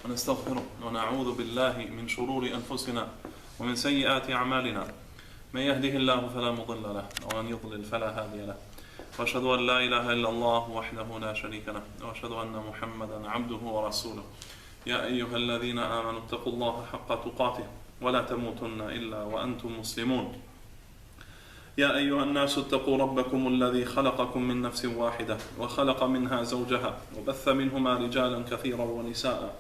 ونستغفره ونعوذ بالله من شرور أنفسنا ومن سيئات أعمالنا من يهده الله فلا مضل له ومن يضلل فلا هادي له وأشهد أن لا إله إلا الله وحده لا شريك له وأشهد أن محمدا عبده ورسوله يا أيها الذين آمنوا اتقوا الله حق تقاته ولا تموتن إلا وأنتم مسلمون يا أيها الناس اتقوا ربكم الذي خلقكم من نفس واحدة وخلق منها زوجها وبث منهما رجالا كثيرا ونساء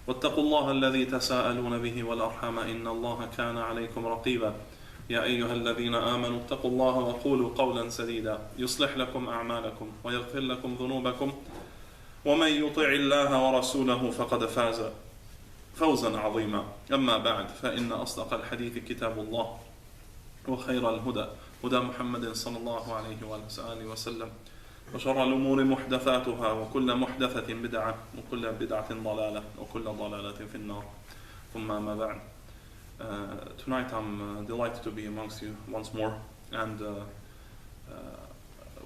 واتقوا الله الذي تساءلون به والأرحام إن الله كان عليكم رقيبا يا أيها الذين آمنوا اتقوا الله وقولوا قولا سديدا يصلح لكم أعمالكم ويغفر لكم ذنوبكم ومن يطع الله ورسوله فقد فاز فوزا عظيما أما بعد فإن أصدق الحديث كتاب الله وخير الهدى هدى محمد صلى الله عليه وآله وسلم وشر الأمور محدثاتها وكل محدثة بدعة وكل بدعة ضلالة وكل ضلالة في النار ثم ما بعد. Tonight I'm delighted to be amongst you once more, and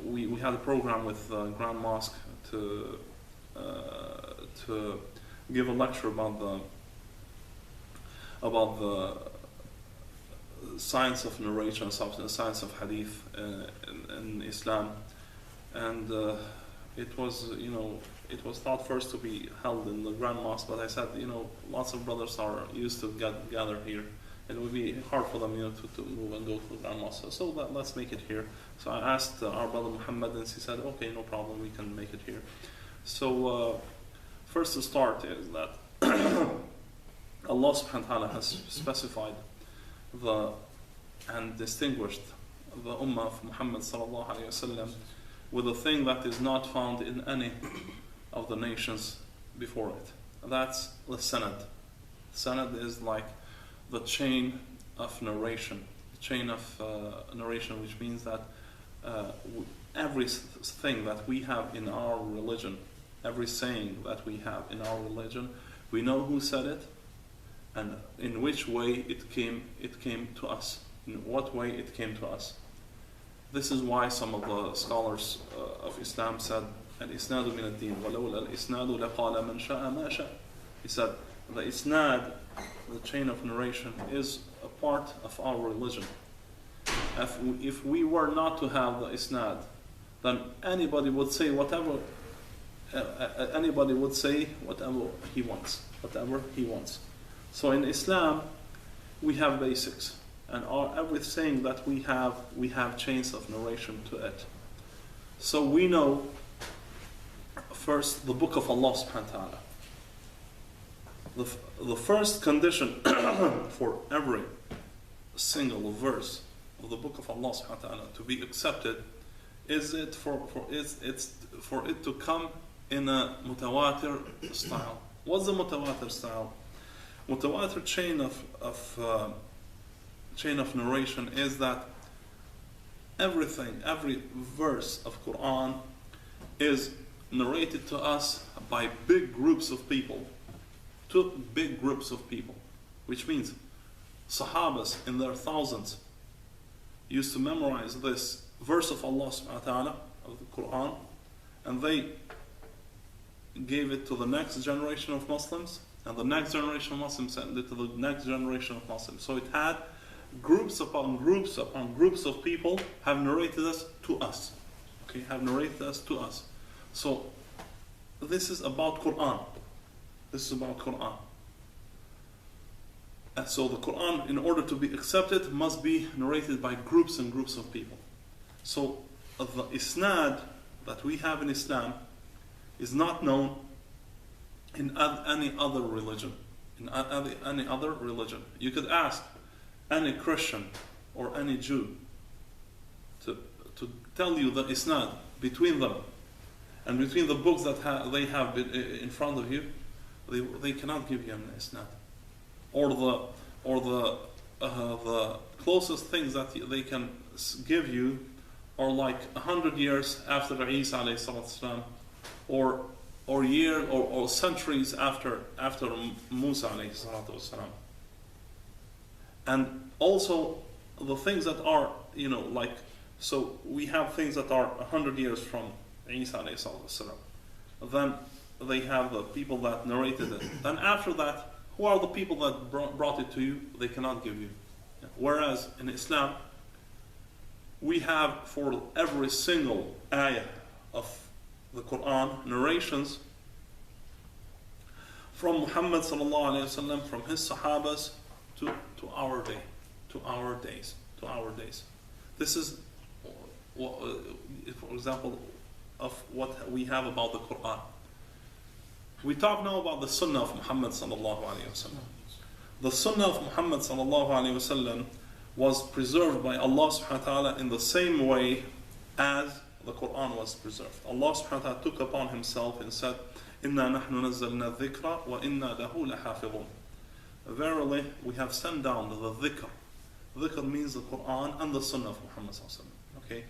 we had a program with Grand Mosque to give a lecture about the science of narration, the science of hadith in Islam, and it was thought first to be held in the Grand Mosque, but I said, lots of brothers are used to gather here. It would be hard for them, to move and go to the Grand Mosque. So let's make it here. So I asked our brother Muhammad, and he said, okay, no problem, we can make it here. So first to start is that Allah subhanahu wa ta'ala has specified and distinguished the Ummah of Muhammad sallallahu alayhi wasallam with a thing that is not found in any of the nations before it. That's the sanad. Sanad is like the chain of narration. The chain of narration, which means that everything that we have in our religion, every saying that we have in our religion, we know who said it and in which way it came to us. In what way it came to us. This is why some of the scholars of Islam said, Al-Isnadu min ad-din, وَلَوْلَا الْإِسْنَادُ لَقَالَ مَنْ شَاءَ مَا شَاءَ. He said, the Isnad, the chain of narration, is a part of our religion. If we were not to have the Isnad, then anybody would say whatever he wants. So in Islam, we have basics. And everything that we have chains of narration to it. So we know first the book of Allah subhanahu wa ta'ala. The first condition for every single verse of the book of Allah subhanahu wa ta'ala to be accepted is for it to come in a mutawatir style. What's the mutawatir style? Mutawatir chain of narration is that every verse of Quran is narrated to us by big groups of people, two big groups of people, which means Sahabas in their thousands used to memorize this verse of Allah subhanahu wa ta'ala of the Quran, and they gave it to the next generation of Muslims, and the next generation of Muslims sent it to the next generation of Muslims. So it had groups upon groups upon groups of people have narrated us to us. Okay, have narrated us to us. So this is about Quran. And so the Quran, in order to be accepted, must be narrated by groups and groups of people. So the isnad that we have in Islam is not known in any other religion. You could ask any Christian or any Jew to tell you the isnad between them and between the books that they have in front of you, they cannot give you an isnad. Or the closest things that they can give you are like 100 years after Isa alayhi salatu wasalam, or centuries after Musa alayhi salatu wasalam. And also the things that are, so we have things that are 100 years from Isa alayhi salatu wasalam. Then they have the people that narrated it. Then after that, who are the people that brought it to you? They cannot give you. Whereas in Islam, we have for every single ayah of the Quran narrations from Muhammad sallallahu alaihi wasallam, from his Sahabas to our day, to our days. This is, for example, of what we have about the Quran. We talk now about the Sunnah of Muhammad sallallahu alaihi wasallam. The Sunnah of Muhammad sallallahu alaihi wasallam was preserved by Allah subhanahu wa ta'ala in the same way as the Quran was preserved. Allah subhanahu wa ta'ala took upon himself and said, "Inna nahnu nazzalna dhikra wa inna lahu lahafidhun." Verily, we have sent down the dhikr. Dhikr means the Quran and the Sunnah of Muhammad sallallahu alaihi wasallam. Okay,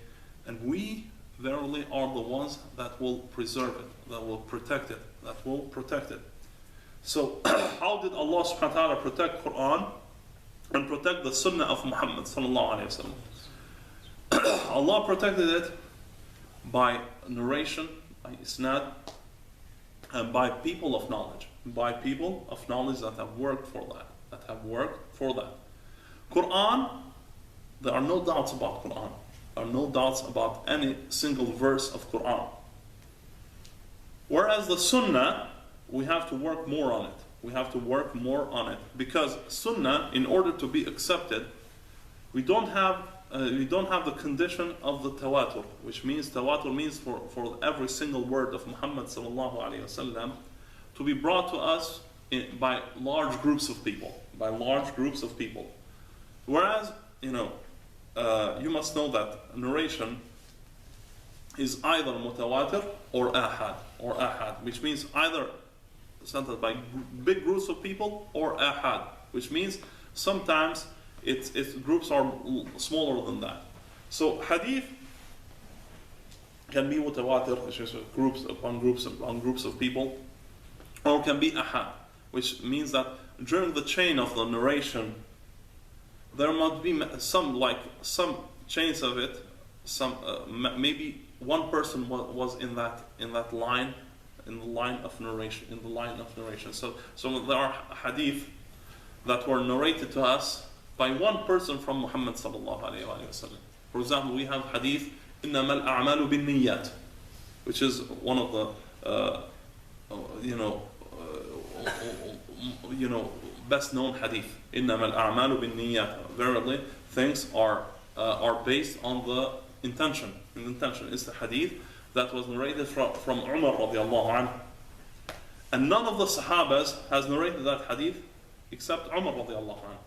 and we verily are the ones that will preserve it, that will protect it. So, how did Allah subhanahu wa ta'ala protect Quran and protect the Sunnah of Muhammad sallallahu alaihi wasallam? Allah protected it by narration, by isnad, and by people of knowledge. By people of knowledge that have worked for that. Quran, there are no doubts about Quran. There are no doubts about any single verse of Quran. Whereas the Sunnah, we have to work more on it. Because Sunnah, in order to be accepted, we don't have the condition of the tawatur, which means tawatur means for every single word of Muhammad sallallahu alaihi wasallam to be brought to us by large groups of people. Whereas, you must know that narration is either mutawatir or ahad, which means either centered by big groups of people or ahad, which means sometimes its groups are smaller than that. So hadith can be mutawatir, which is groups upon groups of people, or can be ahad, which means that during the chain of the narration there must be some chains of it. Maybe one person was in that line, in the line of narration. So there are hadith that were narrated to us by one person from Muhammad sallallahu alaihi wasallam. For example, we have hadith إنما الأعمال بالنيات, which is one of the best known hadith. إنما الأعمال بالنيات. Verily, things are based on the intention. And intention is the hadith that was narrated from Umar radiallahu anhu. And none of the Sahabas has narrated that hadith except Umar radiallahu anhu.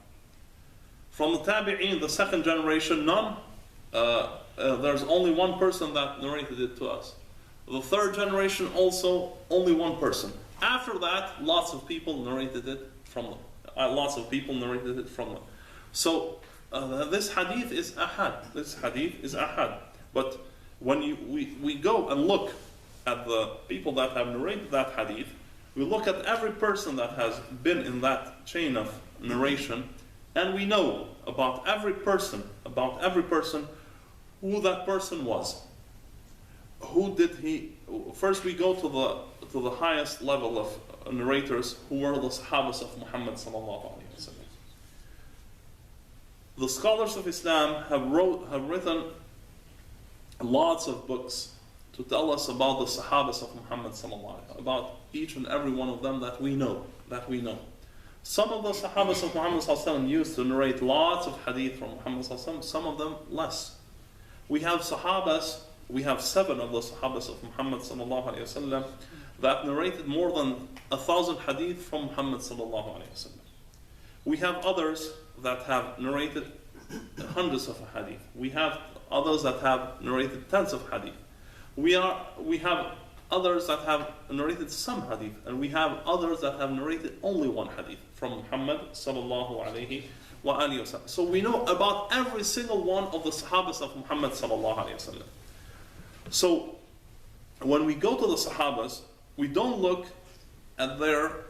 From the Tabi'een, the second generation, none. There's only one person that narrated it to us. The third generation also, only one person. After that, lots of people narrated it from them. So this hadith is ahad. But when we go and look at the people that have narrated that hadith, we look at every person that has been in that chain of narration, and we know about every person who that person was. Who did he? First, we go to the highest level of narrators, who were the Sahabas of Muhammad sallallahu alaihi wasallam. The scholars of Islam have written lots of books to tell us about the Sahabas of Muhammad sallallahu alaihi wasallam, about each and every one of them that we know. Some of the Sahabas of Muhammad sallallahu alaihi wasallam used to narrate lots of hadith from Muhammad sallallahu alaihi wasallam, some of them less. We have 7 of the Sahabas of Muhammad sallallahu alaihi wasallam that narrated more than 1,000 hadith from Muhammad sallallahu alaihi wasallam. We have others that have narrated hundreds of hadith. We have others that have narrated tens of hadith. We have others that have narrated some hadith, and we have others that have narrated only one hadith from Muhammad sallallahu alaihi wasallam. So we know about every single one of the Sahabas of Muhammad sallallahu alaihi wasallam. So when we go to the Sahabas, we don't look at their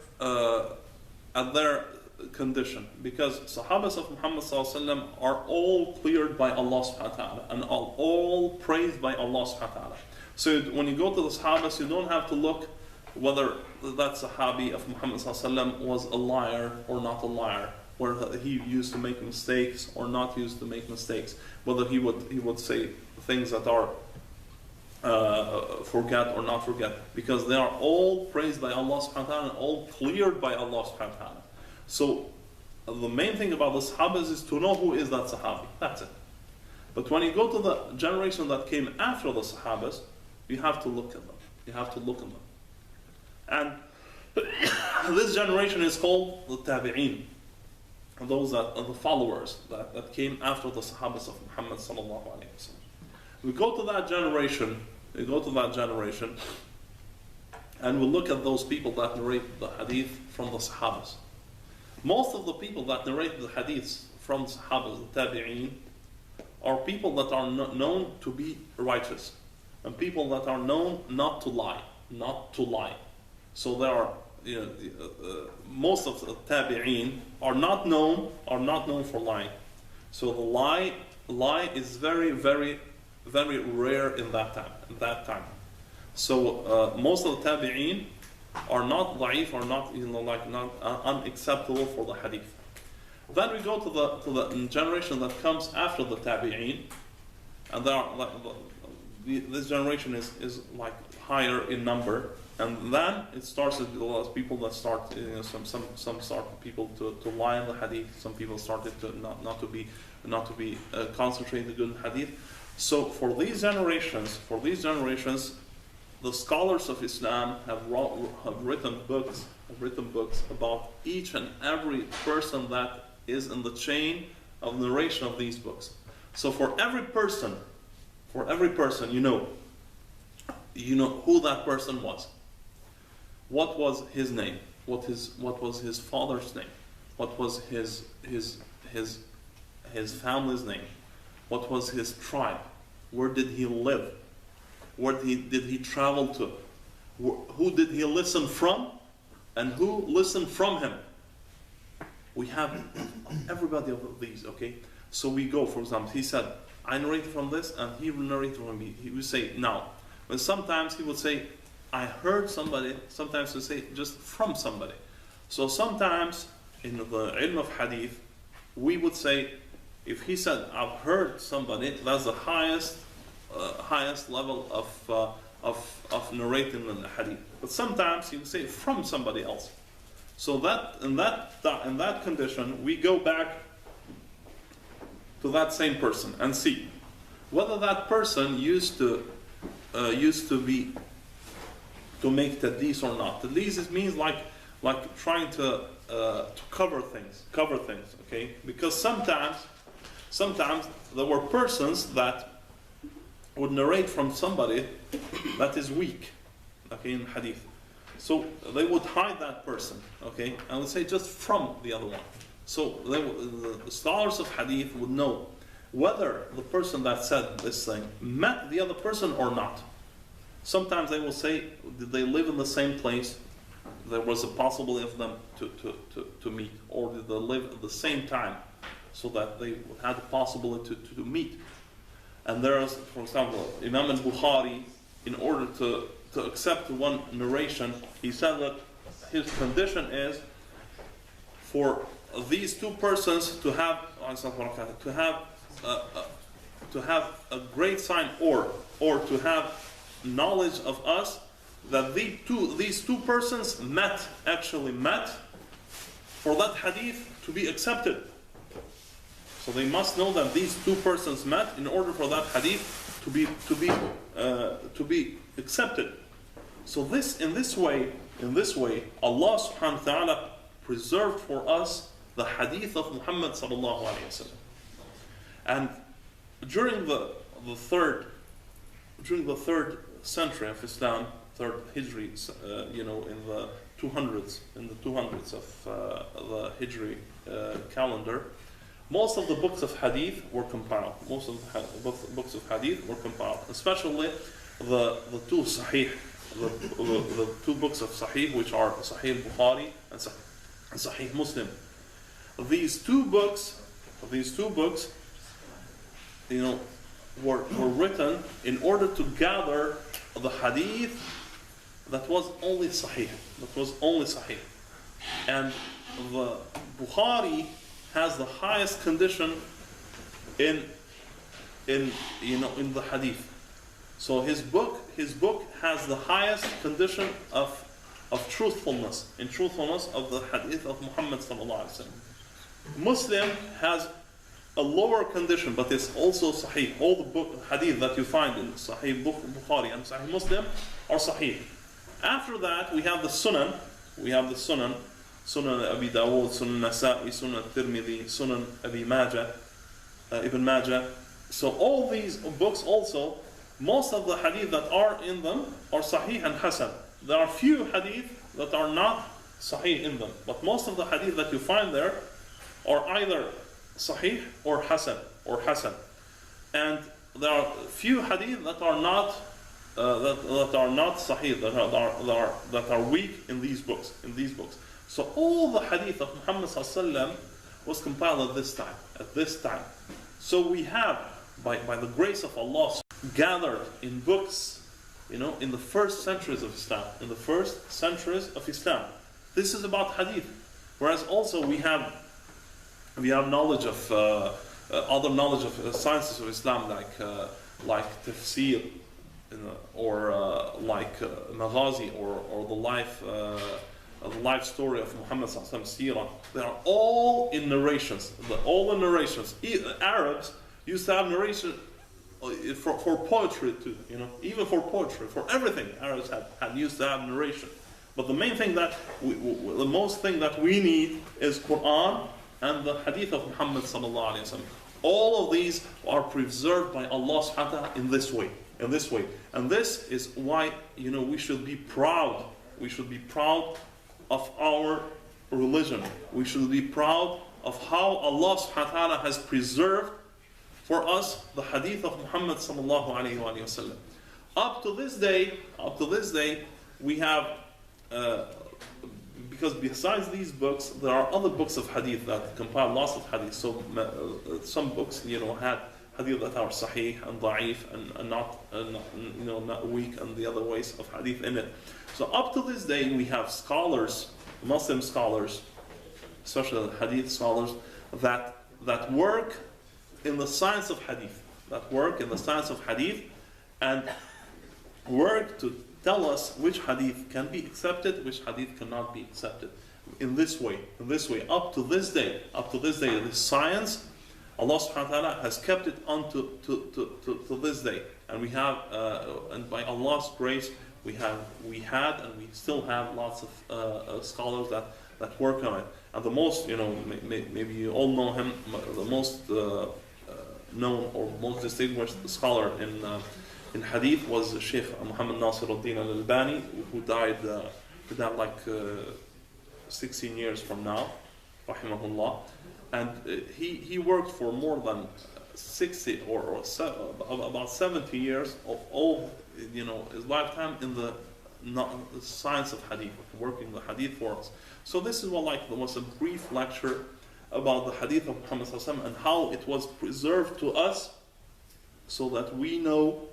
condition, because Sahabas of Muhammad sallallahu alaihi wasallam are all cleared by Allah subhanahu wa ta'ala and all praised by Allah subhanahu wa ta'ala. So when you go to the Sahabas, you don't have to look whether that Sahabi of Muhammad ﷺ was a liar or not a liar, whether he used to make mistakes or not used to make mistakes, whether he would say things that are forget or not forget, because they are all praised by Allah subhanahu wa ta'ala and all cleared by Allah subhanahu wa ta'ala. So the main thing about the Sahabas is to know who is that Sahabi. That's it. But when you go to the generation that came after the Sahabas, you have to look at them. You have to look at them. And this generation is called the Tabi'een. Those that are the followers that came after the Sahabas of Muhammad sallallahu alayhi wa sallam. We go to that generation, and we look at those people that narrate the hadith from the Sahabas. Most of the people that narrate the hadiths from the Sahabas, the Tabi'een, are people that are known to be righteous, and people that are known not to lie. So there are, most of the Tabi'een are not known for lying. So the lie is very, very, very rare in that time. So most of the Tabi'een are not da'if, or not unacceptable for the hadith. Then we go to the generation that comes after the Tabi'een, and there are this generation is like higher in number, and then it starts with a lot of people that start, some start people to lie in the hadith. Some people started to not to be concentrating good in hadith. So for these generations, the scholars of Islam have written books about each and every person that is in the chain of narration of these books. So for every person, you know who that person was. What was his name? What was his father's name? What was his family's name? What was his tribe? Where did he live? Where did he travel to? Who did he listen from? And who listened from him? We have everybody of these, okay? So we go, for example, he said, I narrated from this, and he narrated from me. He would say, now. But sometimes he would say, I heard somebody. Sometimes he would say, just from somebody. So sometimes, in the ilm of hadith, we would say, if he said, I've heard somebody, that's the highest level of narrating in the hadith. But sometimes he would say, from somebody else. So that in that condition, we go back to that same person and see whether that person used to make tadlis or not. Tadlis means like trying to cover things. Okay, because sometimes there were persons that would narrate from somebody that is weak, okay, in hadith. So they would hide that person, okay, and would say just from the other one. So the scholars of hadith would know whether the person that said this thing met the other person or not. Sometimes they will say, did they live in the same place? There was a possibility of them to meet, or did they live at the same time, so that they had the possibility to meet. And there is, for example, Imam al-Bukhari, in order to accept one narration, he said that his condition is for these two persons to have a great sign, or to have knowledge of us that these two persons actually met for that hadith to be accepted. So they must know that these two persons met in order for that hadith to be accepted. So in this way, Allah subhanahu wa ta'ala preserved for us the hadith of Muhammad sallallahu alayhi wa sallam. And during the third century of Islam, third Hijri, in the 200s of the Hijri calendar, most of the books of hadith were compiled. Especially the two Sahih, the two books of Sahih, which are Sahih Bukhari and Sahih Muslim. These two books, were written in order to gather the hadith that was only Sahih. That was only Sahih. And the Bukhari has the highest condition in the Hadith. So his book has the highest condition of truthfulness, in truthfulness of the Hadith of Muhammad sallallahu alaihi wasallam. Muslim has a lower condition, but it's also Sahih. All the Hadith that you find in Sahih Bukhari and Sahih Muslim are Sahih. After that, we have the Sunan. Sunan Abi Dawud, Sunan Nasa'i, Sunan Tirmidhi, Sunan Abi Majah, Ibn Majah. So all these books also, most of the hadith that are in them are Sahih and Hasan. There are few hadith that are not Sahih in them, but most of the hadith that you find there are either Sahih or Hasan. And there are few hadith that are not Sahih, that are weak in these books. So all the hadith of Muhammad sallallahu alaihi wasallam was compiled at this time. So we have, by the grace of Allah, gathered in books, in the first centuries of Islam. This is about hadith. Whereas also we have knowledge of other knowledge of sciences of Islam, like tafsir, or like maghazi, or the life story of Muhammad sallallahu alaihi wasallam. They are all in narrations. All the narrations. Arabs used to have narration for poetry too. Even for poetry, for everything, Arabs had used to have narration. But the main thing the most thing that we need is Quran and the Hadith of Muhammad sallallahu alaihi wasallam. All of these are preserved by Allah subhanahu wa ta'ala in this way. And this is why we should be proud. We should be proud of our religion. We should be proud of how Allah subhanahu wa ta'ala has preserved for us the hadith of Muhammad sallallahu alayhi wa sallam. Up to this day, we have, because besides these books, there are other books of hadith that compile lots of hadith. So some books, had hadith that are sahih and da'if and not weak, and the other ways of hadith in it. So up to this day, we have scholars, Muslim scholars, especially hadith scholars, that work in the science of hadith, and work to tell us which hadith can be accepted, which hadith cannot be accepted. In this way, up to this day, this science, Allah subhanahu wa ta'ala has kept it to this day. And we have, and by Allah's grace, we had and we still have lots of scholars that work on it. And the most, maybe you all know him, the most known or most distinguished scholar in hadith was Shaykh Muhammad Nasiruddin al-Albani, who died like 16 years from now, rahimahullah. And he worked for more than 60 or about 70 years of all, his lifetime in the science of hadith, working the hadith for us. So this is was a brief lecture about the hadith of Muhammad sallallahu alaihi wasallam and how it was preserved to us, so that we know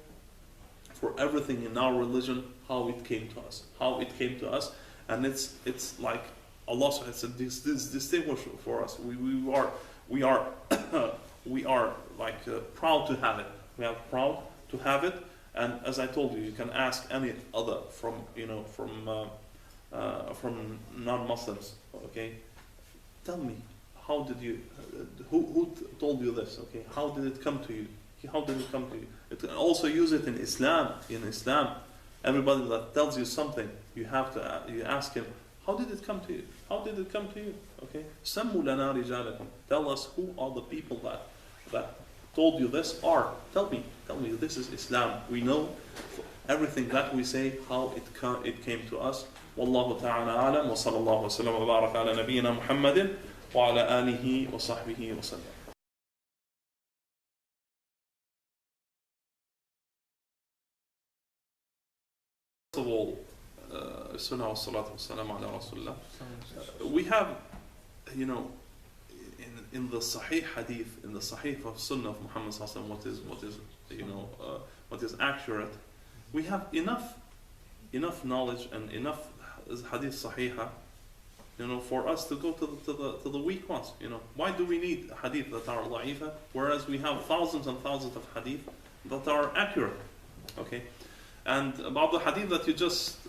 for everything in our religion how it came to us, and it's like Allah has this distinguished for us. We are proud to have it. We are proud to have it. And as I told you can ask any other from non-Muslims. Okay, tell me, how did you? Who told you this? Okay, how did it come to you? How did it come to you? You can also use it in Islam. Everybody that tells you something, you ask him, how did it come to you? Okay, سَمُّوا لَنَا رِجَالَكُمْ. Tell us who are the people that told you this are. Tell me, this is Islam. We know everything that we say, how it came to us. Wallahu ta'ala alam, wa sallallahu wa sallam wa baraka ala nabiyyina Muhammadin wa ala alihi wa sahbihi wa sallam. First of all, Sunnah wa salatu wa salam ala Rasulullah. We have, in the Sahih Hadith, in the Sahih of Sunnah of Muhammad sallallahu alaihi wasallam, what is accurate. We have enough enough knowledge and enough hadith sahiha, for us to go to the weak ones. Why do we need hadith that are da'ifa, whereas we have thousands and thousands of hadith that are accurate? Okay, and about the hadith that you just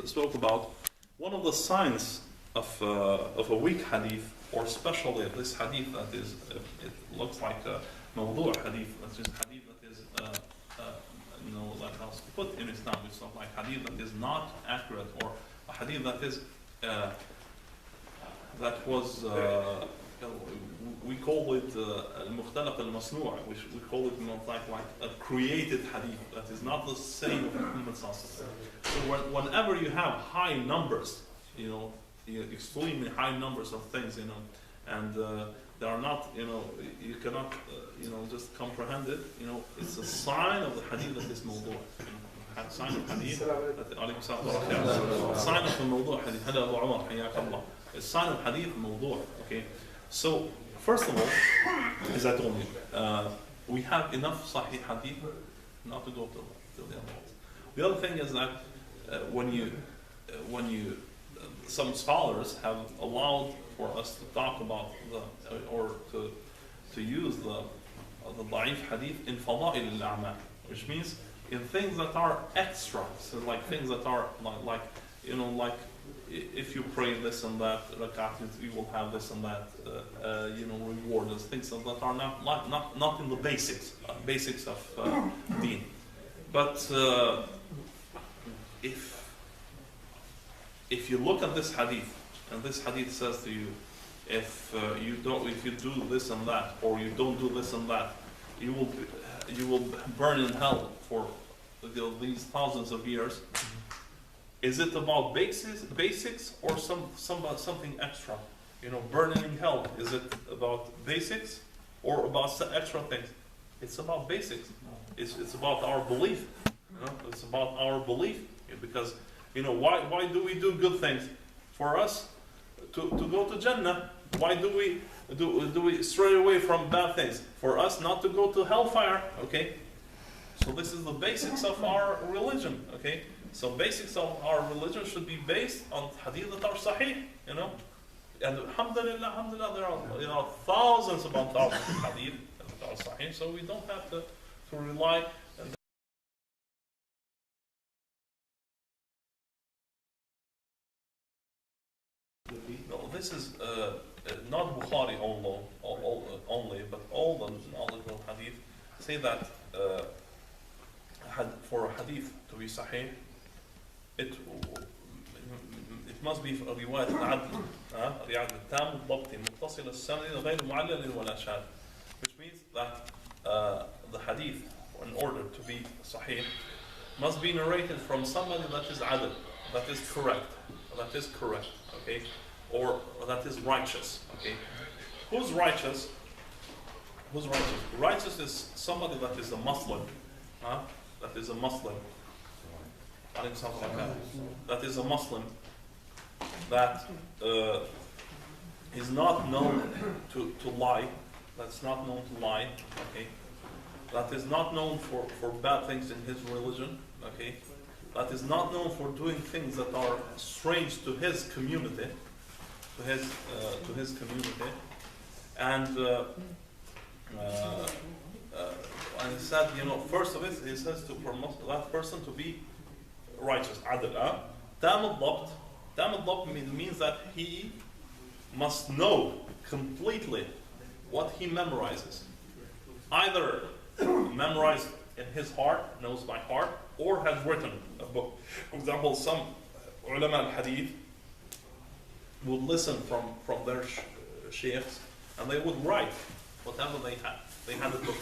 spoke about, one of the signs of a weak hadith, or especially this hadith that is, it looks like a mawdu' hadith, that's just hadith that is that was put in Islam. It's not like hadith that is not accurate, or a hadith that is that was we call it al-mukhtalaq al-masnu', which we call it like a created hadith that is not the same of Muhammad sallallahu alaihi wasallam. So whenever you have high numbers, extremely high numbers of things, and they are not, you cannot, just comprehend it. It's a sign of the hadith that is mawdu'. A sign of hadith that sign of the mawdu' hadith. Hada Abu Umar, hayyak Allah. A sign of hadith mawdu'. Okay. So first of all, as I told you, we have enough sahih hadith not to go to the other ones. The other thing is that when you some scholars have allowed for us to talk about or to use the da'if hadith in fada'il al-a'mal, which means in things that are extra, so like things that are like if you pray this and that rakat, you will have this and that reward, as things that are not in the basics of deen. But if you look at this hadith, and this hadith says to you, if you do this and that, or you don't do this and that, you will burn in hell for these thousands of years. Is it about basics or something extra? Burning in hell. Is it about basics or about extra things? It's about basics. It's about our belief. It's about our belief, because why do we do good things? For us to go to Jannah. Why do we stray away from bad things? For us not to go to hellfire. Okay, so this is the basics of our religion. Okay, so basics of our religion should be based on hadith that are sahih. And alhamdulillah, there are thousands upon thousands of hadith that are sahih. So we don't have to rely. No, this is not Bukhari only, but all the knowledgeable hadith say that for a hadith to be sahih, it must be رواية العدل رواية التام الضبط متصل السند غير معلل ولا شاذ, which means that the hadith, in order to be sahih, must be narrated from somebody that is adl, that is correct, okay, or that is righteous, okay. Who's righteous? Righteous is somebody that is a Muslim, that is a Muslim, that is not known to lie, that's not known to lie, okay, that is not known for bad things in his religion, okay, that is not known for doing things that are strange to his community, to his community, and he said, first of it, he says to promote that person to be righteous, adl. Tam al-dabt means that he must know completely what he memorizes, either memorized in his heart, knows by heart, or has written a book. For example, some ulama al-hadith would listen from their sheikhs, and they would write whatever they had. They had a book,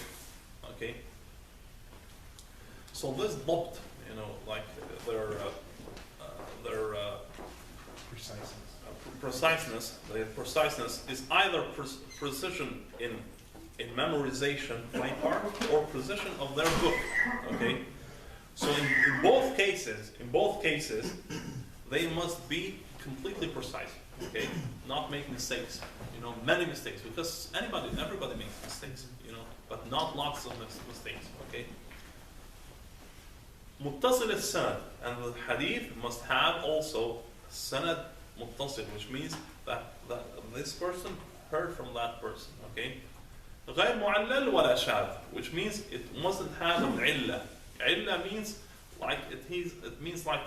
okay. So this dabt, like their preciseness is either precision in memorization by heart, or precision of their book, okay. So in both cases, they must be completely precise, okay, not make mistakes, many mistakes, because everybody makes mistakes, but not lots of mistakes, okay. متصل السند, and the hadith must have also sanad muttasil, which means that this person heard from that person. Okay, غير معلل ولا شاذ, which means it mustn't have an illah. Illah means like it means like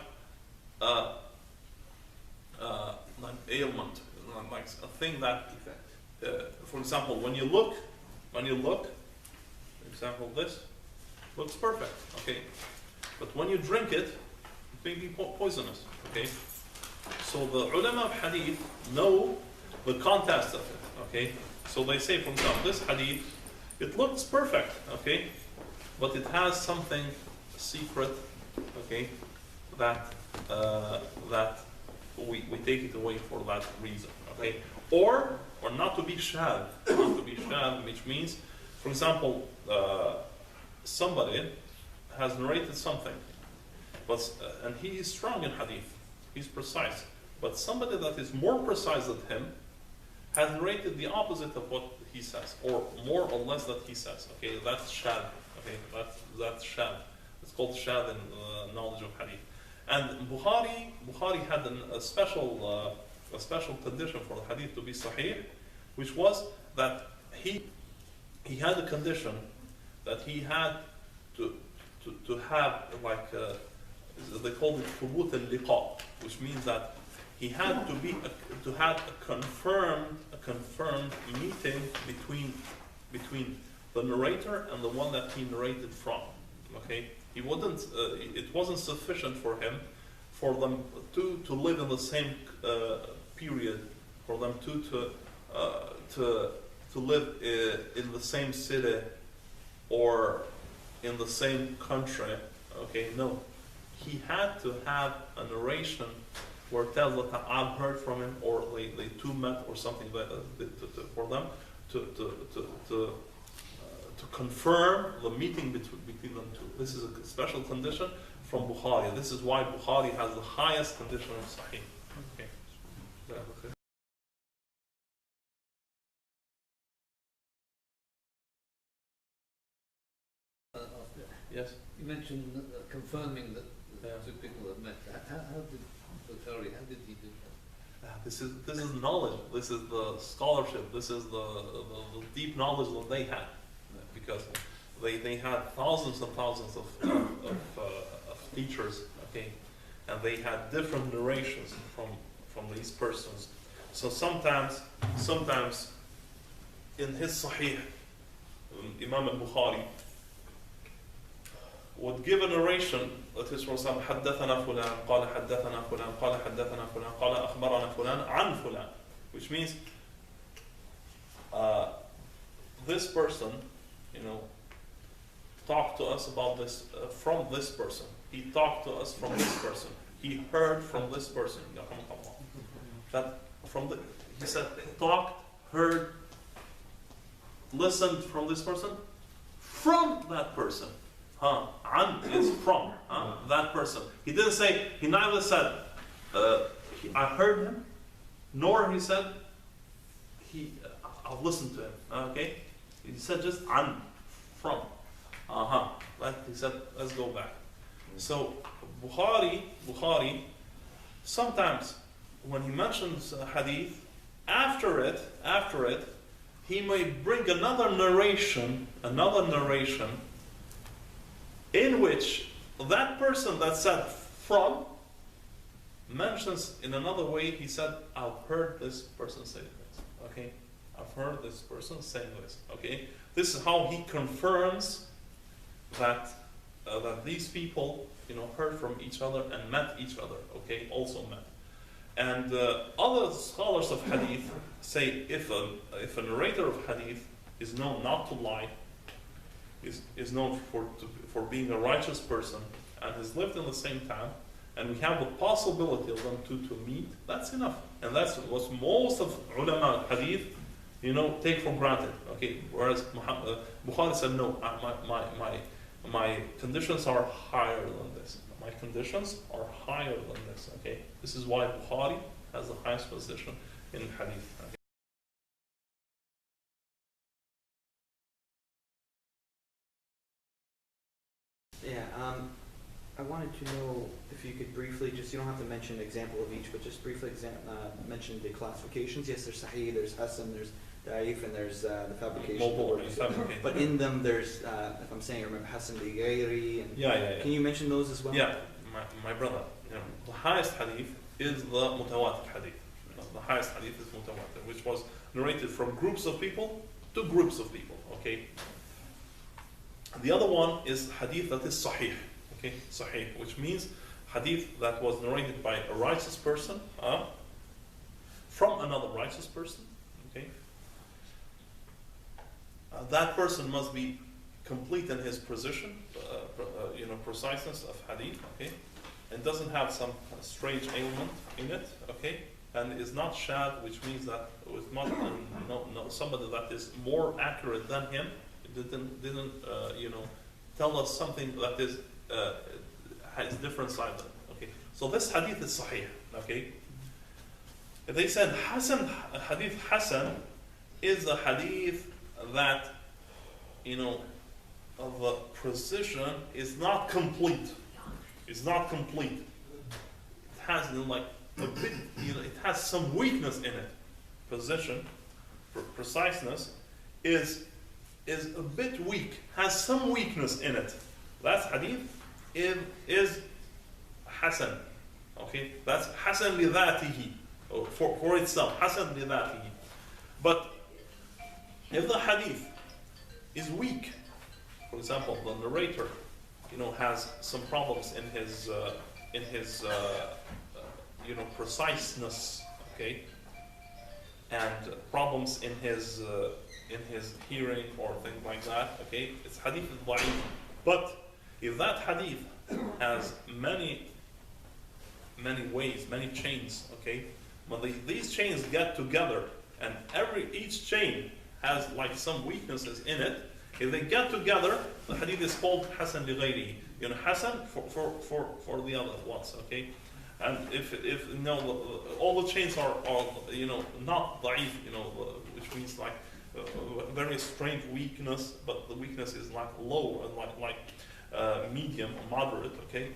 ailment, like a thing that, for example, when you look, for example, this looks perfect, okay, but when you drink it, it may be poisonous, okay. So the ulama of hadith know the context of it, okay. So they say, for example, this hadith, it looks perfect, okay, but it has something secret, okay, that we take it away for that reason, okay, or not to be shadh, which means, for example, somebody has narrated something, but and he is strong in hadith, he's precise, but somebody that is more precise than him has narrated the opposite of what he says, or more or less that he says. Okay, that's shadh. Okay, that's shadh. It's called shadh in knowledge of hadith. And Bukhari had a special condition for the hadith to be sahih, which was that he had a condition that he had to have like they called it thubut al-liqa, which means that he had to have a confirmed meeting between the narrator and the one that he narrated from. Okay, he wouldn't. It wasn't sufficient for him, for them to live in the same period, for them to live in the same city or in the same country. Okay, no, he had to have a narration where it tells that I've heard from him, or they two met, or something like that, for them to confirm the meeting between them two. This is a special condition from Bukhari. This is why Bukhari has the highest condition of Sahih. Okay. Yes. You mentioned confirming that two people have met. How did Bukhari? How did he do that? This is knowledge. This is the scholarship. This is the deep knowledge that they had, because they had thousands and thousands of teachers. Okay, and they had different narrations from these persons. So sometimes in his Sahih, Imam al-Bukhari would give a narration that is, for example, حدثنا فلان قال حدثنا فلان قال حدثنا فلان قال أخبرنا فلان عن فلان, which means this person, talked to us about this from this person. He talked to us from this person. He heard from this person. That he said talked, heard, listened from this person, from that person. An is from that person. He didn't say, he neither said, I heard him, nor he said, I've listened to him. Okay? He said just an, from. He said, let's go back. So Bukhari, sometimes when he mentions a hadith, after it, he may bring another narration, in which that person that said from mentions in another way, he said, I've heard this person say this. Okay? I've heard this person say this. Okay? This is how he confirms that these people, heard from each other and met each other. Okay? Also met. And other scholars of hadith say if a narrator of hadith is known not to lie, is known for being a righteous person, and has lived in the same town, and we have the possibility of them to meet, that's enough. And that's what most of ulama hadith, take for granted. Okay, whereas Bukhari said, no, my conditions are higher than this. My conditions are higher than this. Okay, this is why Bukhari has the highest position in hadith. Okay? Yeah, I to know if you could briefly, just you don't have to mention an example of each, but just briefly mention the classifications. Yes, there's Sahih, there's Hasan, there's Da'if, and there's the fabrication. But in them, there's, if I'm saying, remember Hasan li Ghairi. Yeah. Can you mention those as well? Yeah, my brother. You know, the highest hadith is the mutawatir hadith. You know, the highest hadith is mutawatir, which was narrated from groups of people to groups of people. Okay. The other one is hadith that is sahih. Okay, sahih, which means hadith that was narrated by a righteous person from another righteous person. Okay. That person must be complete in his precision, preciseness of hadith, okay, and doesn't have some strange ailment in it, okay, and is not shad, which means that it's not somebody that is more accurate than him. Didn't tell us something that is has different side. Okay, so this hadith is sahih. Okay, they said hadith Hasan is a hadith that, of the precision is not complete. It's not complete. It has like a bit, it has some weakness in it. Precision, preciseness is a bit weak, has some weakness in it. That's hadith is Hasan. Okay, that's Hasan li dhatihi, for itself. Hasan li dhatihi. But if the hadith is weak, for example, the narrator, has some problems in his preciseness, okay, and problems in his hearing or things like that, okay, it's hadith al-da'if. But if that hadith has many ways, many chains, okay, when these chains get together and each chain has like some weaknesses in it, if they get together, the hadith is called Hasan li Ghayrihi. Hasan for the other ones, okay? And if all the chains are not da'if, which means like very strange weakness, but the weakness is like low and like medium or moderate, okay?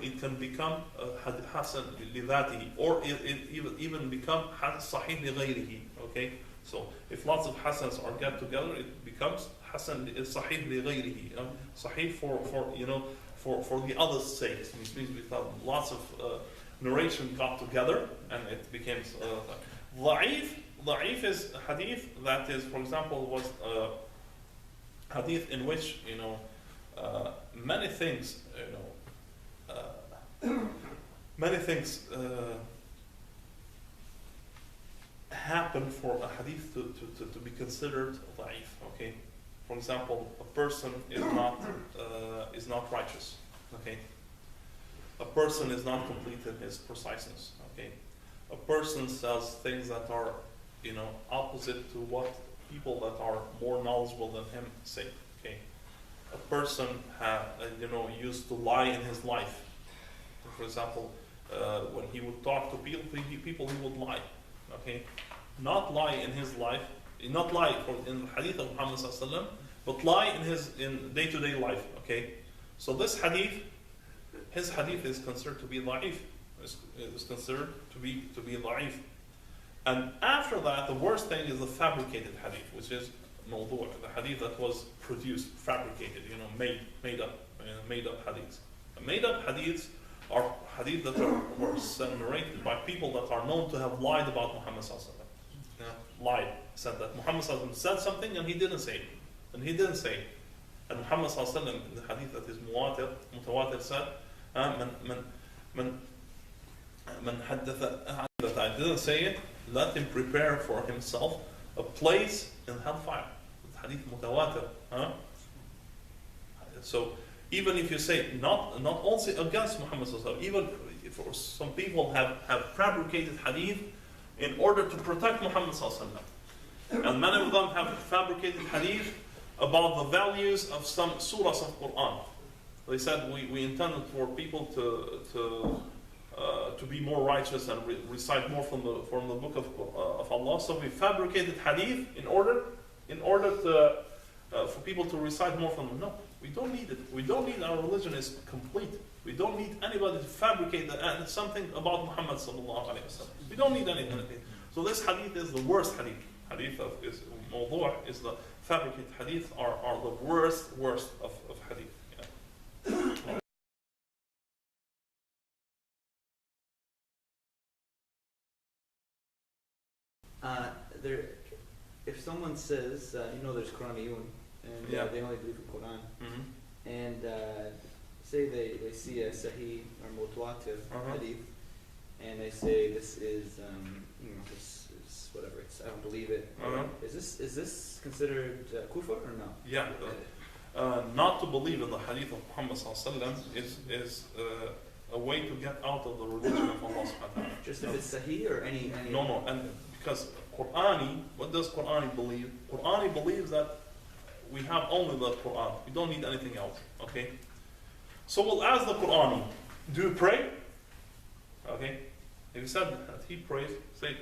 It can become Hasan li dhatihi, or it even become Sahih li Ghayrihi, okay? So if lots of Hasans are get together, it becomes Hasan Sahih li Ghayrihi, Sahih for the other's sake. Which means because lots of narration got together and it became Da'if. Da'if is hadith that is, for example, was hadith in which many things happen for a hadith to be considered da'if. Okay, for example, a person is not righteous. Okay, a person is not complete in his preciseness. Okay, a person says things that are opposite to what people that are more knowledgeable than him say. Okay, a person used to lie in his life. For example, when he would talk to people he would lie. Okay, not lie in his life, not lie in the hadith of Muhammad sallallahu alaihi wasallam, but lie in day-to-day life. Okay, so this hadith, his hadith is considered to be da'if. Is considered to be da'if. And after that, the worst thing is the fabricated hadith, which is mawdu', the hadith that was produced, fabricated, made up hadiths. Made up hadiths are hadith that were narrated by people that are known to have lied about Muhammad sallallahu alaihi wasallam. Lied, said that Muhammad sallallahu alaihi wasallam said something and he didn't say it. And Muhammad sallallahu alaihi wasallam, in the hadith that is mutawatir said, man haddatha that I didn't say it, let him prepare for himself a place in hellfire. Hadith mutawatir. So even if you say not only against Muhammad sallallahu alaihi wasallam, even if some people have fabricated hadith in order to protect Muhammad sallallahu alaihi wasallam, and many of them have fabricated hadith about the values of some surahs of Quran. They said we intended for people to be more righteous and recite more from the book of Allah. So we fabricated hadith in order for people to recite more from them. No, we don't need it. We don't need, our religion is complete. We We don't need anybody to fabricate something about Muhammad sallallahu alayhi wa sallam. We don't need anything. So this hadith is the worst hadith. Hadith is mawdu' is the fabricated hadith are the worst of hadith. Yeah. If someone says, there's Quraniyun, and they only believe in Quran, and say they see a Sahih or Mutawatir hadith, and they say this is, this is whatever, I don't believe it. Is this considered kufr or no? Yeah. Not to believe in the hadith of Muhammad sallallahu alaihi wasallam is a way to get out of the religion of Allah subhanahu wa ta'ala. Just if it's Sahih or any... No, and because Qur'ani, what does Qur'ani believe? Qur'ani believes that we have only the Qur'an. We don't need anything else, okay? So we'll ask the Qur'ani, do you pray? Okay? If he said that he prays, say,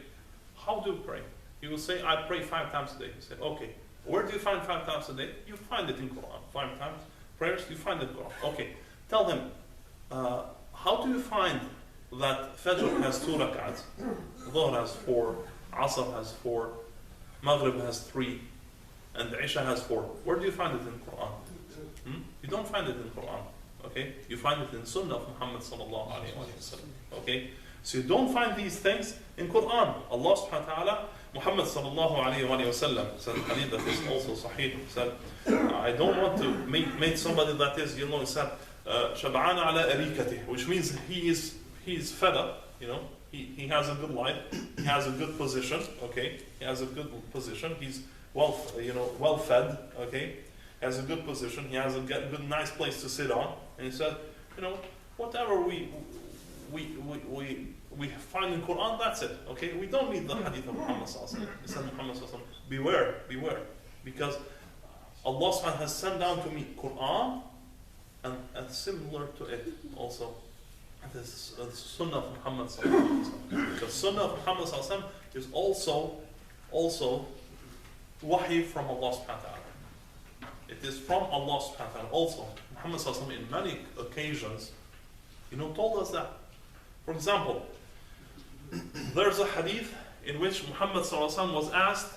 how do you pray? He will say, I pray 5 times a day. He said, okay, where do you find 5 times a day? You find it in Qur'an. 5 times prayers, you find it in Qur'an. Okay, tell him, how do you find that Fajr has 2 rak'ats, Dhuhr has 4, Asr has 4, Maghrib has 3, and Isha has 4. Where do you find it in Quran? You don't find it in Quran. Okay? You find it in Sunnah of Muhammad sallallahu alayhi wa sallam. Okay? So you don't find these things in Quran. Allah subhanahu wa ta'ala, Muhammad sallallahu alayhi wa sallam said, hadith that is also sahih, said, I don't want to make somebody that is, said, Shab'ana ala arikatih, which means he is fed up, he has a good life, he has a good position, okay? He has a good position, he's well fed, okay? He has a good position, he has a good nice place to sit on, and he said, whatever we find in Quran, that's it, okay? We don't need the hadith of Muhammad sallallahu alaihi wasallam. He said, Muhammad sallallahu alaihi wasallam, beware, because Allah subhanahu has sent down to me Quran and similar to it also. This Sunnah of Muhammad sallallahu alaihi wasallam. Because Sunnah of Muhammad sallallahu alaihi wasallam is also wahi from Allah subhanahu wa ta'ala. It is from Allah subhanahu wa ta'ala also. Muhammad sallallahu alaihi wasallam in many occasions, told us that. For example, there's a hadith in which Muhammad sallallahu alaihi wasallam was asked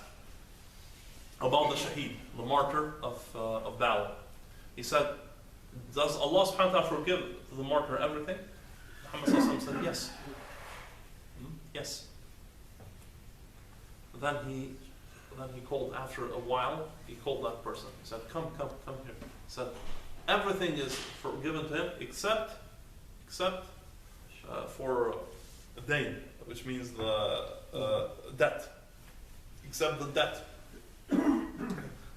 about the shaheed, the martyr of battle. He said, does Allah subhanahu wa ta'ala forgive the martyr everything? Muhammad sallallahu alaihi wasallam said, yes. Yes. Then he called, after a while, he called that person. He said, come here. He said, everything is forgiven to him except for dayn, which means the debt. Except the debt.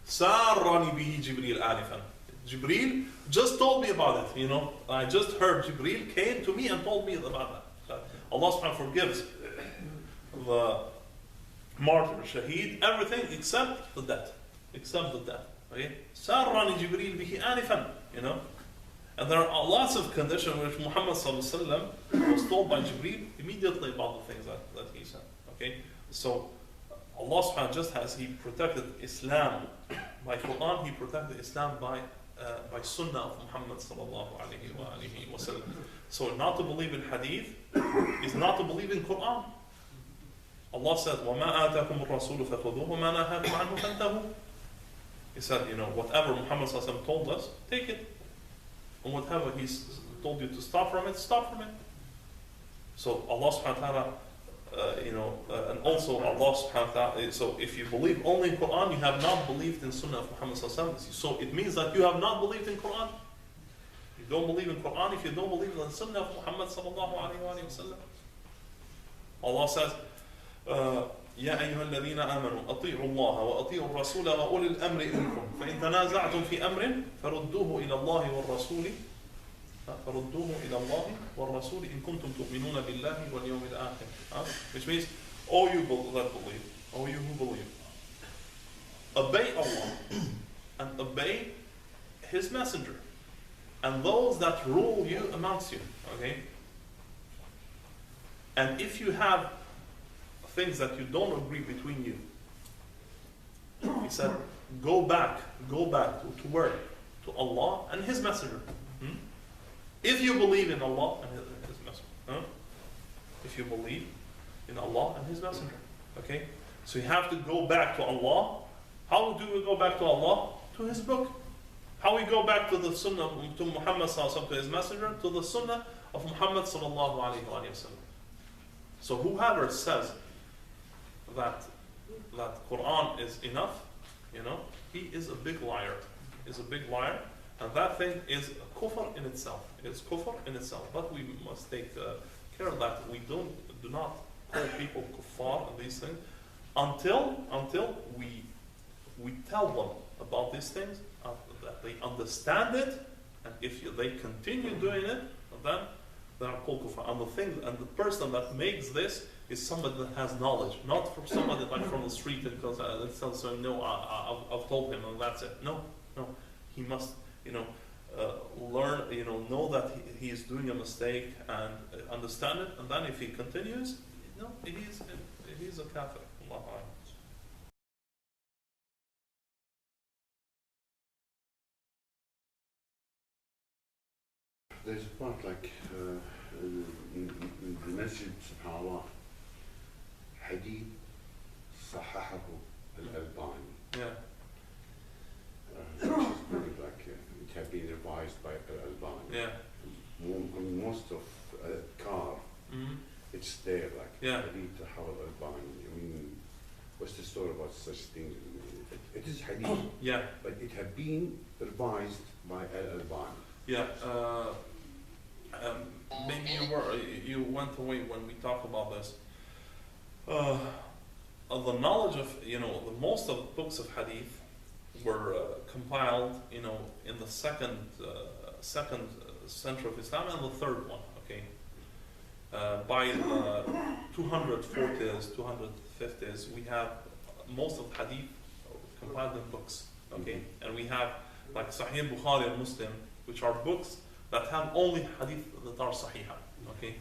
Sarrani bihi Jibreel anifan. Jibreel just told me about it, I just heard Jibreel came to me and told me about that. Allah subhanahu wa ta'ala forgives the martyr, shaheed, everything except the debt. Okay? Sarrani Jibreel bihi anifan, And there are lots of conditions which Muhammad sallallahu alaihi wasallam was told by Jibreel immediately about the things that he said. Okay? So Allah subhanahu wa ta'ala, just as He protected Islam by Quran, He protected Islam by Sunnah of Muhammad sallallahu alaihi wasallam. So not to believe in Hadith is not to believe in Quran. Allah said, وَمَا آتَاكُمُ الرَّسُولُ فَخُذُوهُ وَمَا نَهَاكُمْ عَنْهُ فَانْتَهُوا. He said, whatever Muhammad sallallahu alaihi wasallam told us, take it. And whatever He's told you to stop from it, stop from it. So Allah subhanahu wa ta'ala, and also Allah subhanahu wa ta'ala, so if you believe only in Quran, you have not believed in Sunnah of Muhammad sallallahu alaihi wasallam. So it means that you have not believed in Quran. You don't believe in Quran if you don't believe in Sunnah of Muhammad sallallahu alaihi wasallam. Allah says, يا أيها الذين آمنوا أطيعوا الله وأطيعوا الرسول وأولي الأمر منكم فإن تنازعتم في أمر فردوه إلى الله والرسول إن كنتم تؤمنون بالله واليوم الآخر. Which means, all you that believe, all you who believe, obey Allah and obey His Messenger and those that rule you amongst you. Okay? And if you have things that you don't agree between you, He said, go back to where? To Allah and His Messenger. If you believe in Allah and His Messenger, if you believe in Allah and His Messenger, okay? So you have to go back to Allah. How do we go back to Allah? To His book. How we go back to the Sunnah, to Muhammad sallallahu alaihi wasallam, to His Messenger, to the Sunnah of Muhammad sallallahu alaihi wasallam. So whoever says that Quran is enough, he is a big liar. Is a big liar, and that thing is kufr in itself. It is kufr in itself. But we must take care that we do not call people kuffar and these things until we tell them about these things, that they understand it, and if they continue doing it, then they are called kuffar. And the person that makes this is somebody that has knowledge, not from somebody like from the street and goes, so no, I've told him and that's it. No, he must, learn, know that he is doing a mistake and understand it, and then if he continues, he's a kafir. Allah A'lam. There's a part like in the Masjid, subhanAllah, Hadith Sahahahu al-Albani. Yeah. Which is good, like it had been revised by al-Albani. Yeah. On most of car, it's there, like Hadith Sahahahu al-Albani. I mean, what's the story about such things? It is Hadith, yeah, but it had been revised by al-Albani. Yeah. Maybe you went away when we talked about this. The knowledge of the most of the books of hadith were compiled in the second century of Islam and the third one, okay, by the 240s, 250s. We have most of the hadith compiled in books, okay, and we have like Sahih Bukhari and Muslim, which are books that have only hadith that are Sahihah, okay.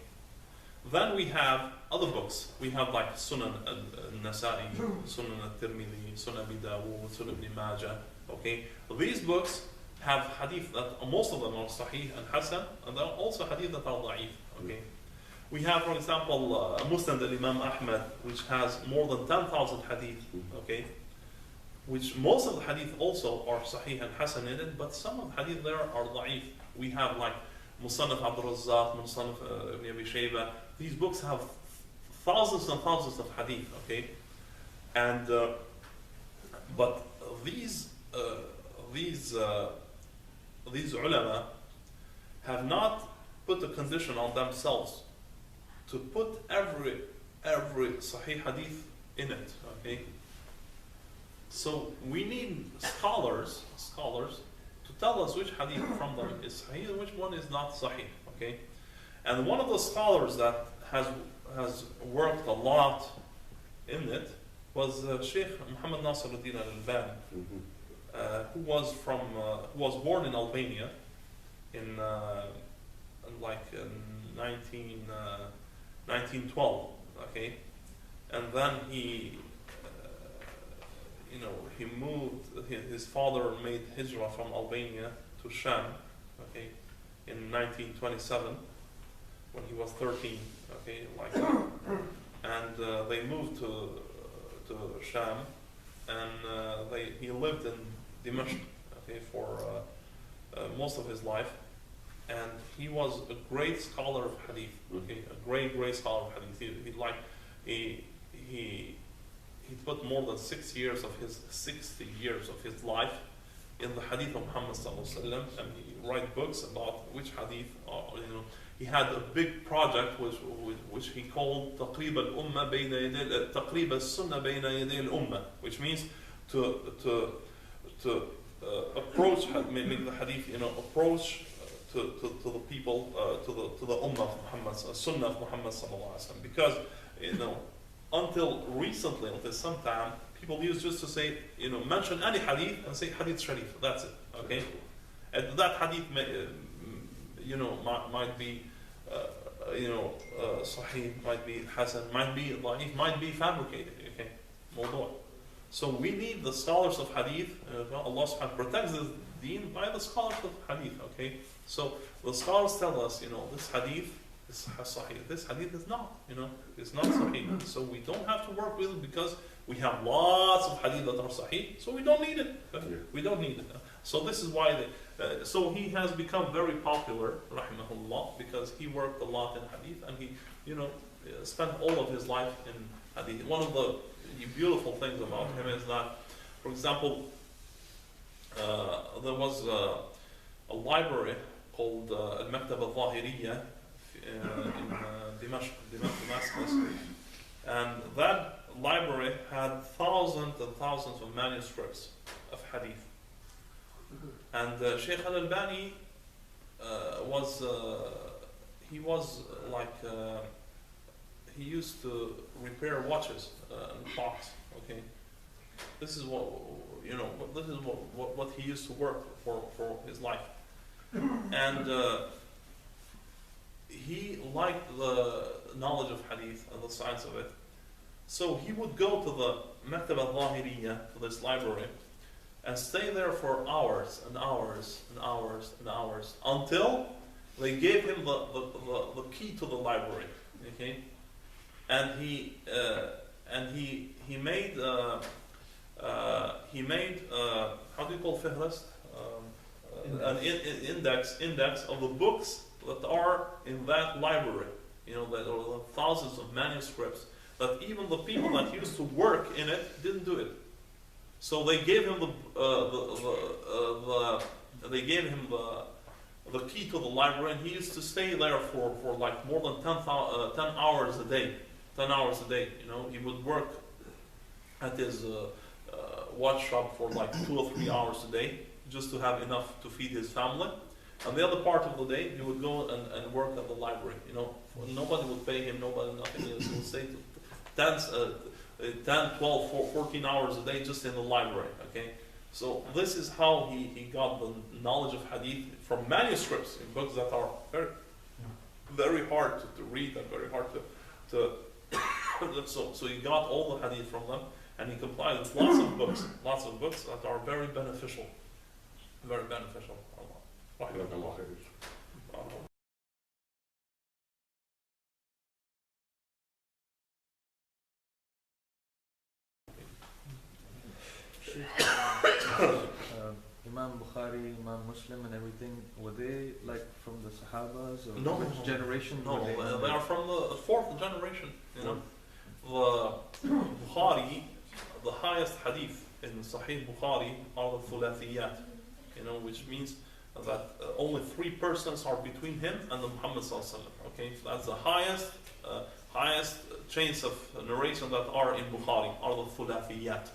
Then we have other books. We have like Sunan al-Nasa'i, Sunan al-Tirmidhi, Sunan Abi Dawud, Sunan Ibn Majah, okay. These books have hadith that most of them are Sahih and Hasan, and there are also hadith that are Da'if, okay. We have, for example, Musnad al-Imam Ahmad, which has more than 10,000 hadith, okay, which most of the hadith also are Sahih and Hasan in it, but some of the hadith there are Da'if. We have like Musannaf Abdul Razzaq, Musannaf Ibn Abi Shayba. These books have thousands and thousands of hadith, okay? And but these ulama have not put a condition on themselves to put every Sahih hadith in it, okay? So we need scholars to tell us which hadith from them is Sahih and which one is not Sahih, okay? And one of the scholars that has worked a lot in it was Shaykh Muhammad Nasiruddin al-Albani, who was born in Albania in 1912, okay? And then he moved, his father made hijrah from Albania to Sham, okay, in 1927, when he was 13, okay, like that. And they moved to Sham, and he lived in Dimashq, okay, for most of his life, and he was a great scholar of hadith, okay, a great scholar of hadith. He put more than 60 years of his life in the hadith of Muhammad sallallahu alaihi wasallam, and he write books about which hadith he had a big project which he called Taqrib al-Ummah Taqrib al-Sunnah Bayna Yaday al-Ummah, which means to approach, make the hadith, approach to the people, to the Ummah of Muhammad, Sunnah of Muhammad sallallahu alaihi wasallam, because until recently, until some time, people used just to say, mention any hadith and say hadith sharif. That's it. Okay, and that hadith might be sahih, might be hasan, might be da'if, might be fabricated. Okay, mawdu'. So we need the scholars of hadith. Allah subhanahu wa ta'ala protects the deen by the scholars of hadith, okay? So the scholars tell us, this hadith is sahih. This hadith is not, it's not sahih. So we don't have to work with it because we have lots of hadith that are sahih, so we don't need it. We don't need it. So this is why so he has become very popular, rahimahullah, because he worked a lot in hadith and he, spent all of his life in hadith. One of the beautiful things about him is that, for example, there was a library called Al-Maktab al-Zahiriyya in Damascus, and that library had thousands and thousands of manuscripts of hadith. And Shaykh al-Albani he used to repair watches and clocks. Okay, this is what he used to work for his life, and he liked the knowledge of hadith and the science of it. So he would go to the Maktab al-Zahiriyya, to this library, and stay there for hours and hours and hours and hours until they gave him the key to the library. Okay, and he made how do you call fihrist? An index of the books that are in that library. That are thousands of manuscripts that even the people that used to work in it didn't do it. So they gave him the key to the library, and he used to stay there for like more than 10 hours a day. 10 hours a day. He would work at his watch shop for like 2 or 3 hours a day, just to have enough to feed his family. And the other part of the day, he would go and work at the library. Nobody would pay him, nothing. He would stay 10, 12, 14 hours a day just in the library. Okay, so this is how he got the knowledge of hadith from manuscripts in books that are very, very hard to read and very hard to so he got all the hadith from them, and he complied with lots of books that are very beneficial. Very beneficial. Imam Bukhari, Imam Muslim and everything, were they like from the Sahabas or No, which generation? No, were they are from the fourth generation. The Bukhari, the highest hadith in Sahih Bukhari are the Thulathiyat, which means that only 3 persons are between him and the Muhammad sallallahu alaihi wasallam. Okay, so that's the highest chains of narration that are in Bukhari are the Thulathiyat.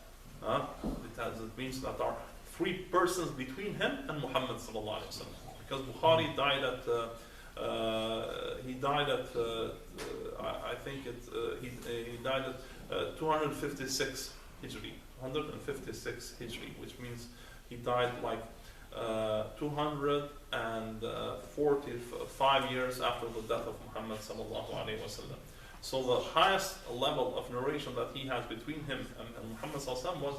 It means that there are 3 persons between him and Muhammad sallallahu alaihi wasallam. Because Bukhari died at I think he died at 256 Hijri, 156 Hijri, which means he died like 245 years after the death of Muhammad sallallahu alaihi wasallam. So the highest level of narration that he has between him and Muhammad sallallahu alaihi wasallam was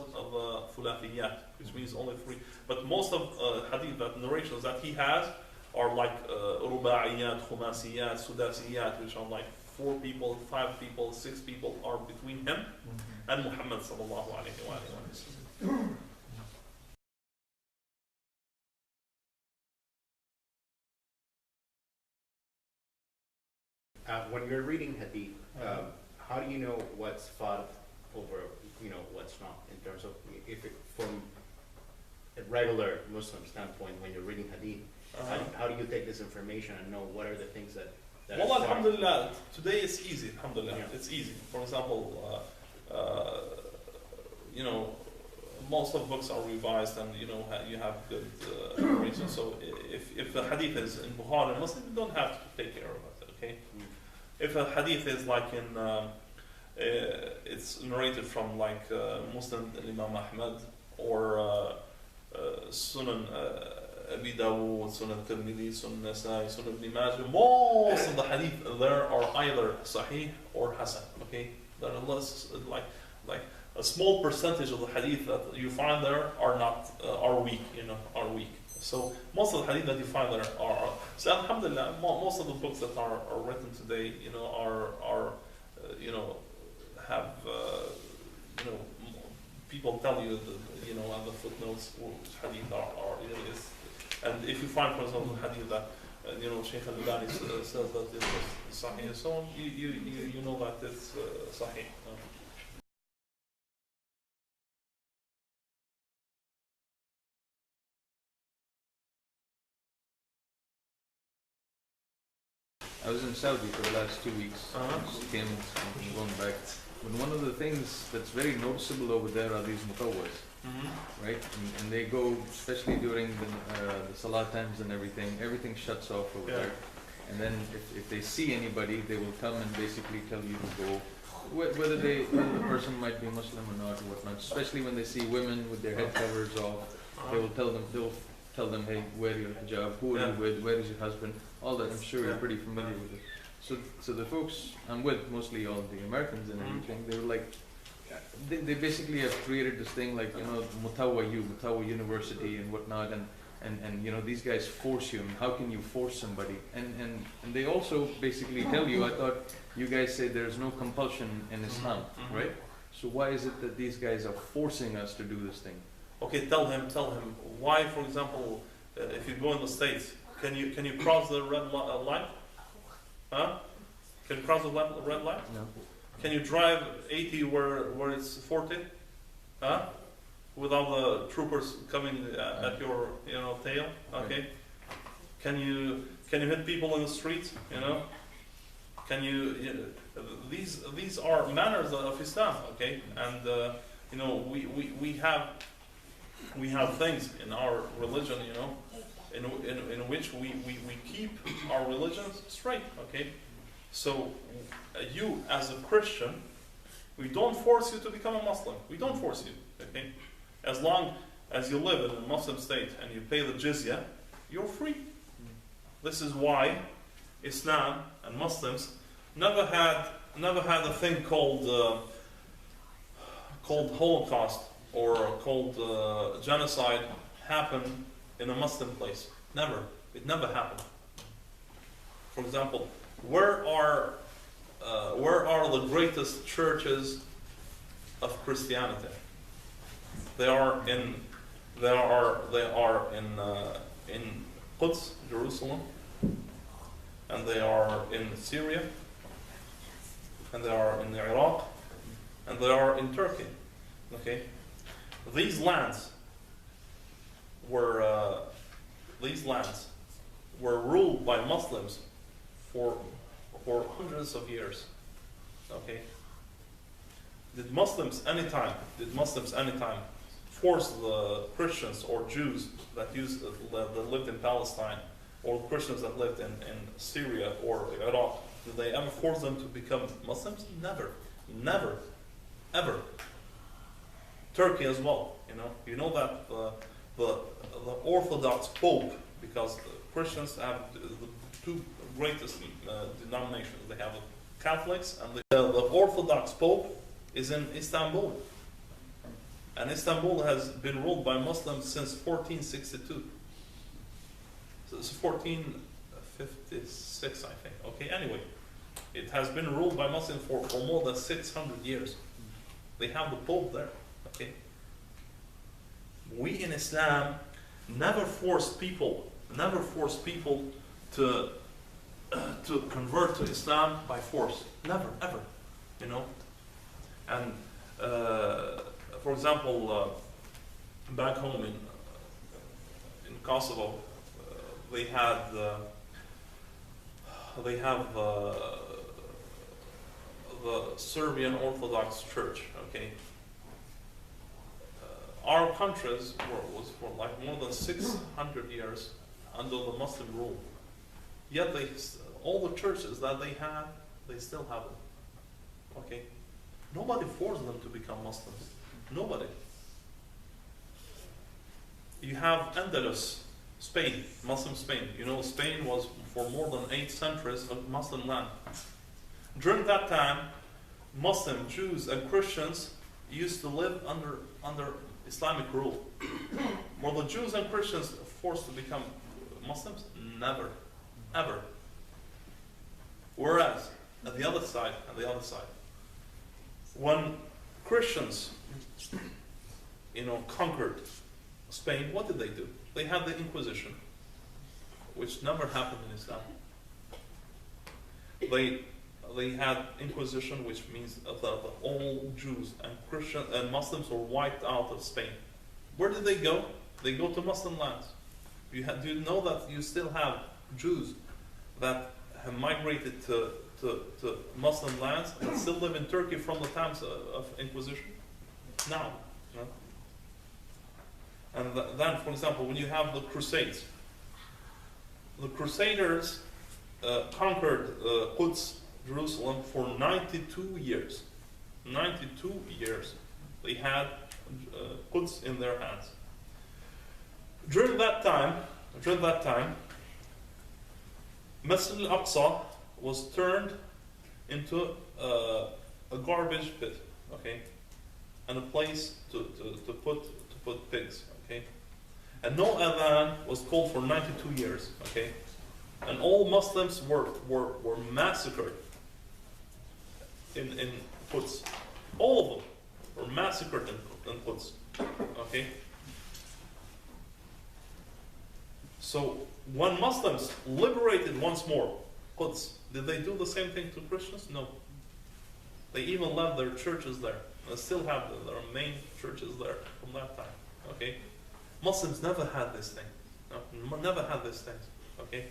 the Thulathiyat, which means only 3. But most of hadith, that narrations that he has, are like Ruba'iyat, Khumasiyat, Sudasiyat, which are like 4 people, 5 people, 6 people are between him and Muhammad sallallahu alaihi wasallam. When you're reading hadith, how do you know what's fard over, what's not, in terms of, from a regular Muslim standpoint, when you're reading hadith, how do you take this information and know what are the things that well, alhamdulillah, today it's easy, alhamdulillah, it's easy. For example, most of books are revised and you have good reasons. So if the hadith is in Bukhari and Muslim, you don't have to take care of it, okay? If a hadith is like it's narrated from like Muslim Imam Ahmad or Sunan Abi Dawud, Sunan Tirmidhi, Sunan Nasai, Sunan Ibn Majah, most of the hadith there are either Sahih or Hasan, okay? There are less like a small percentage of the hadith that you find there are not are weak, are weak. So most of the hadith that you find there are. So alhamdulillah, most of the books that are written today, are have people tell you on the footnotes which hadith are is. And if you find, for example, hadith that Shaykh Al-Albani says that it was sahih, so on, you know that it's sahih. I was in Saudi for the last 2 weeks. Just came and going back. But one of the things that's very noticeable over there are these mutawwas, right? And they go, especially during the salah times and everything shuts off over there. And then if they see anybody, they will come and basically tell you to go, whether the person might be Muslim or not or whatnot. Especially when they see women with their head covers off, they will tell them, hey, wear your hijab, who are you with, where is your husband, all that. I'm sure you're pretty familiar with it. So the folks I'm with, mostly all the Americans and everything, they were like, they basically have created this thing like, Mutawwa University and whatnot, and these guys force you. I mean, how can you force somebody? And they also basically tell you, I thought you guys say there's no compulsion in Islam, right? So why is it that these guys are forcing us to do this thing? Okay, tell him why, for example, if you go in the States, can you cross the red light? Huh? Can you cross the red light? No. Can you drive 80 where it's 40? Huh? Without the troopers coming at your tail? Okay. Can you hit people in the street? Can you these are manners of Islam, okay? And we have things in our religion, in which we keep our religions straight, okay? So you as a Christian, we don't force you to become a Muslim. We don't force you, okay? As long as you live in a Muslim state and you pay the jizya, you're free. This is why Islam and Muslims never had a thing called Holocaust or called genocide happen in a Muslim place. Never. It never happened. For example, where are the greatest churches of Christianity? They are in Quds, Jerusalem, and they are in Syria, and they are in Iraq, and they are in Turkey. Okay, these lands were ruled by Muslims for hundreds of years. Okay. Did Muslims anytime force the Christians or Jews that lived in Palestine, or the Christians that lived in Syria or Iraq, did they ever force them to become Muslims? Never, ever. Turkey as well. You know that the Orthodox Pope, because the Christians have the two greatest denominations. They have the Catholics, and the Orthodox Pope is in Istanbul. And Istanbul has been ruled by Muslims since 1462. So it's 1456, I think. Okay, anyway. It has been ruled by Muslims for more than 600 years. They have the Pope there. Okay. We in Islam never force people to convert to Islam by force. Never, ever. And for example, back home in Kosovo, they have the Serbian Orthodox Church. Okay. Our countries was for like more than 600 years under the Muslim rule. Yet all the churches that they had, they still have it. Okay? Nobody forced them to become Muslims. Nobody. You have Andalus, Spain, Muslim Spain. Spain was for more than 8 centuries a Muslim land. During that time, Muslim, Jews, and Christians used to live under Islamic rule. Were the Jews and Christians forced to become Muslims? Never, ever. Whereas at the other side, when Christians, conquered Spain, what did they do? They had the Inquisition, which never happened in Islam. They had Inquisition, which means that all Jews and Christians and Muslims were wiped out of Spain. Where did they go? They go to Muslim lands. Do you know that you still have Jews that have migrated to Muslim lands and still live in Turkey from the times of Inquisition? Now. No? And then, for example, when you have the Crusades, the Crusaders conquered Quds, Jerusalem, for 92 years. 92 years. They had Quds in their hands. During that time, Masjid al-Aqsa was turned into a garbage pit, okay, and a place to put pigs, okay, and no adhan was called for 92 years, okay, and all Muslims were massacred in Quds. All of them were massacred in Quds, okay. So when Muslims liberated once more Quds, did they do the same thing to Christians? No. They even left their churches there. They still have their main churches there from that time. Okay? Muslims never had this thing. No, never had these things. Okay?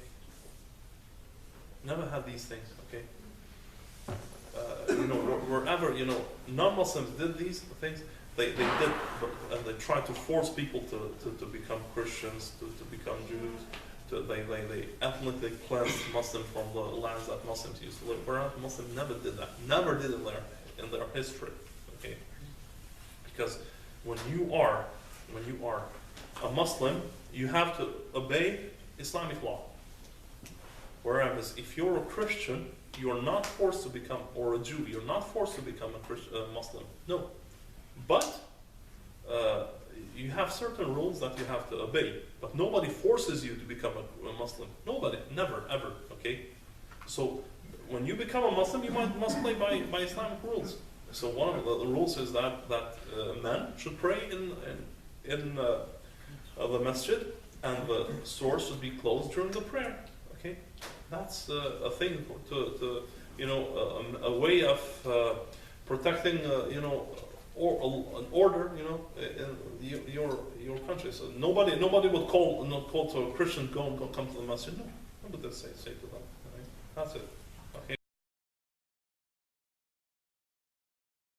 Never had these things. Okay? Wherever non-Muslims did these things, they did, and they tried to force people to become Christians, to become Jews. They ethnically cleansed Muslims from the lands that Muslims used to live. Whereas Muslims never did that. Never did it in their history. Okay? Because when you are a Muslim, you have to obey Islamic law. Whereas if you're a Christian, you are not forced to become, or a Jew, you're not forced to become a Muslim. No. But you have certain rules that you have to obey. But nobody forces you to become a Muslim. Nobody. Never, ever. Okay? So when you become a Muslim, you must play by Islamic rules. So one of the rules is that men should pray in the masjid, and the stores should be closed during the prayer. Okay? That's a thing a way of protecting, an order, in your country. So nobody would call to a Christian, go and come to the masjid. No, nobody would say to them. Right? That's it.